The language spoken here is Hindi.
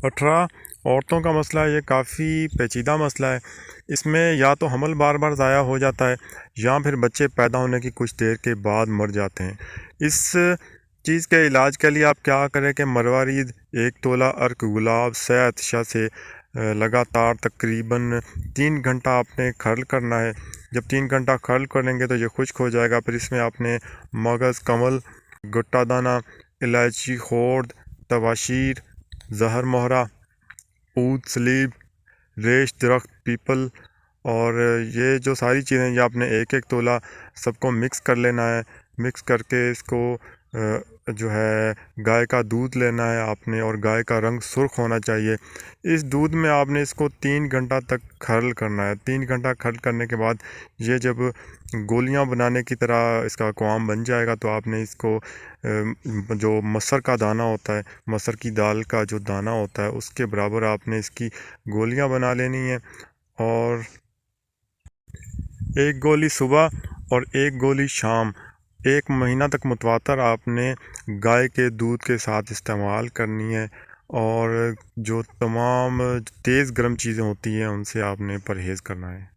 18 औरतों का मसला ये काफ़ी पेचीदा मसला है। इसमें या तो हमल बार बार ज़ाया हो जाता है या फिर बच्चे पैदा होने की कुछ देर के बाद मर जाते हैं। इस चीज़ के इलाज के लिए आप क्या करें कि मरवारीद 1 तोला अर्क गुलाब सैत शाह से लगातार तकरीबन 3 घंटा आपने खर्ल करना है। जब 3 घंटा खर्ल करेंगे तो ये खुश्क हो जाएगा। फिर इसमें आपने मगज़, कमल, गुट्टा दाना, इलायची, खोर्द, तवाशीर, जहर मोहरा, ऊद, सलीब, रेश, दरख्त, पीपल और ये जो सारी चीज़ें ये आपने 1-1 तोला सबको मिक्स कर लेना है। मिक्स करके इसको जो है गाय का दूध लेना है आपने और गाय का रंग सुर्ख होना चाहिए। इस दूध में आपने इसको 3 घंटा तक खर्ल करना है। 3 घंटा खर्ल करने के बाद ये जब गोलियां बनाने की तरह इसका क़्वाम बन जाएगा तो आपने इसको जो मसर का दाना होता है, मसर की दाल का जो दाना होता है उसके बराबर आपने इसकी गोलियां बना लेनी है। और 1 गोली सुबह और 1 गोली शाम 1 महीना तक मुतवातर आपने गाय के दूध के साथ इस्तेमाल करनी है। और जो तमाम तेज़ गर्म चीज़ें होती हैं उनसे आपने परहेज़ करना है।